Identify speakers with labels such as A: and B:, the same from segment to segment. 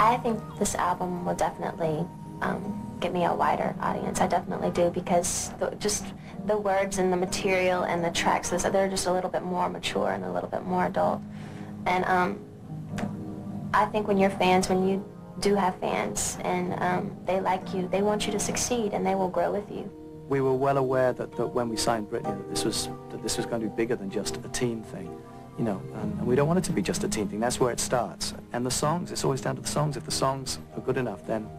A: I think this album will definitely get me a wider audience. I definitely do, because just the words and the material and the tracks, they're just a little bit more mature and a little bit more adult. And I think when you do have fans and they like you, they want you to succeed and they will grow with you.
B: We were well aware that when we signed Britney that this was going to be bigger than just a teen thing, you know, and we don't want it to be just a teen thing. That's where it starts. And the songs, it's always down to the songs. If the songs are good enough, then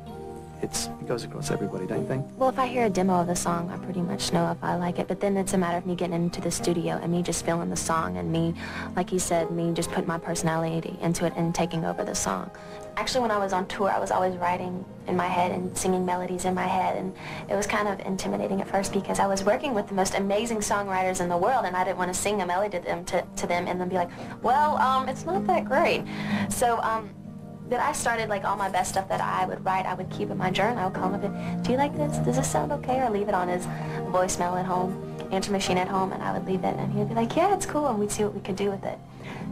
B: it goes across everybody, don't you think?
A: Well, if I hear a demo of the song, I pretty much know if I like it, but then it's a matter of me getting into the studio and me just feeling the song and me, like he said, me just putting my personality into it and taking over the song. Actually, when I was on tour, I was always writing in my head and singing melodies in my head, and it was kind of intimidating at first because I was working with the most amazing songwriters in the world, and I didn't want to sing a melody to them and then be like, well, it's not that great. So, but I started, like, all my best stuff that I would write, I would keep in my journal. I would call him up, do you like this? Does this sound okay? Or leave it on his voicemail at home, answer machine at home, and I would leave it, and he'd be like, yeah, it's cool, and we'd see what we could do with it.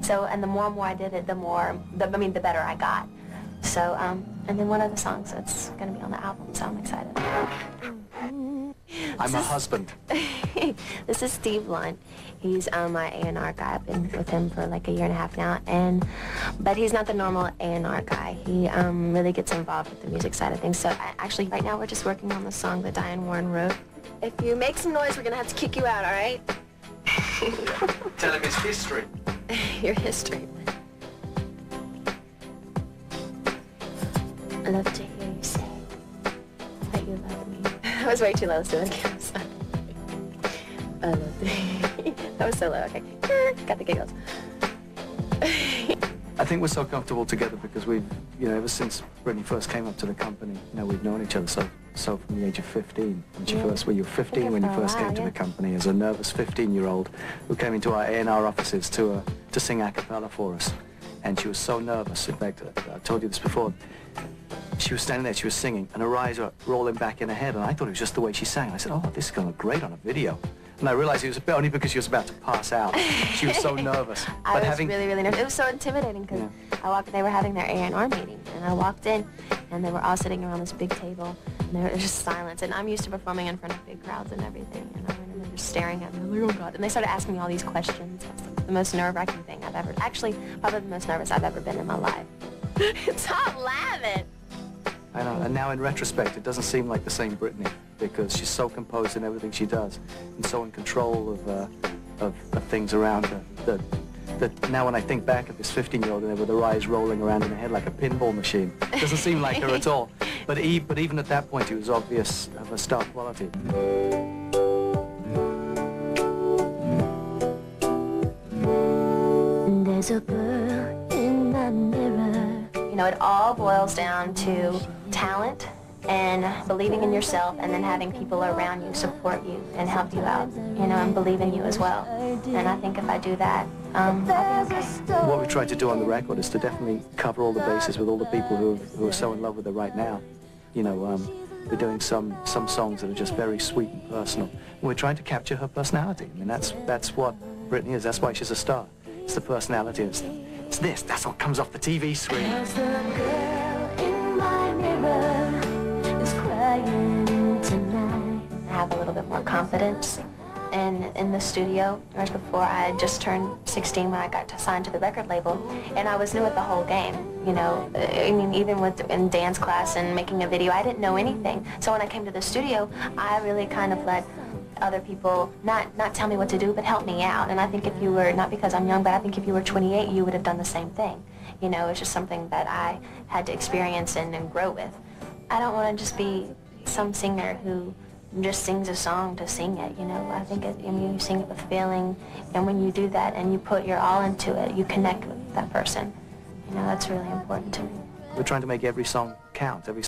A: So, and the more and more I did it, the better I got. So, and then one of the songs that's going to be on the album, so I'm excited.
B: I'm a husband.
A: This is Steve Lunt. He's my A&R guy. I've been with him for like a year and a half now, but he's not the normal A&R guy. He really gets involved with the music side of things. So actually, right now we're just working on the song that Diane Warren wrote. If you make some noise, we're going to have to kick you out, all right?
B: Tell him his history.
A: Your history. I love to hear you say that you love me. That was way too low, so I'm sorry. I love to That was so low, okay. Got the giggles.
B: I think we're so comfortable together because we've, you know, ever since Britney first came up to the company, you know, we've known each other so from the age of 15. When you were 15 when you first came to the company as a nervous 15-year-old who came into our A&R offices to sing a cappella for us. And she was so nervous. In fact, I told you this before. She was standing there, she was singing, and her eyes were rolling back in her head, and I thought it was just the way she sang. I said, oh, this is going to look great on a video. And I realized it was only because she was about to pass out. She was so nervous.
A: I was really, really nervous. It was so intimidating because they were having their A&R meeting, and I walked in, and they were all sitting around this big table, and there was just silence. And I'm used to performing in front of big crowds and everything, and I went in there just staring at me, like, oh, God. And they started asking me all these questions. It was the most nerve-wracking thing I've ever, actually, probably the most nervous I've ever been in my life. Stop laughing!
B: I know, and now in retrospect, it doesn't seem like the same Britney because she's so composed in everything she does and so in control of things around her that now when I think back at this 15-year-old with her eyes rolling around in her head like a pinball machine, it doesn't seem like her at all. But even at that point, it was obvious of her star quality.
A: There's a girl in the mirror. You know, it all boils down to talent and believing in yourself and then having people around you support you and help you out, you know, and believe in you as well. And I think if I do that, I'll be okay.
B: What we tried to do on the record is to definitely cover all the bases with all the people who are so in love with her right now. You know, we're doing some songs that are just very sweet and personal. And we're trying to capture her personality. I mean, that's what Britney is. That's why she's a star. It's the personality. It's this. That's what comes off the TV screen.
A: There's a girl in my mirror is crying tonight. I have a little bit more confidence in the studio. Right before I had just turned 16 when I got signed to the record label, and I was new at the whole game. You know, I mean, even in dance class and making a video, I didn't know anything. So when I came to the studio, I really kind of let other people not tell me what to do, but help me out. And I think if you were, not because I'm young, but I think if you were 28, you would have done the same thing. You know, it's just something that I had to experience and grow with. I don't want to just be some singer who just sings a song to sing it, you know. I think you sing it with feeling, and when you do that and you put your all into it, you connect with that person. You know, that's really important to me.
B: We're trying to make every song count, every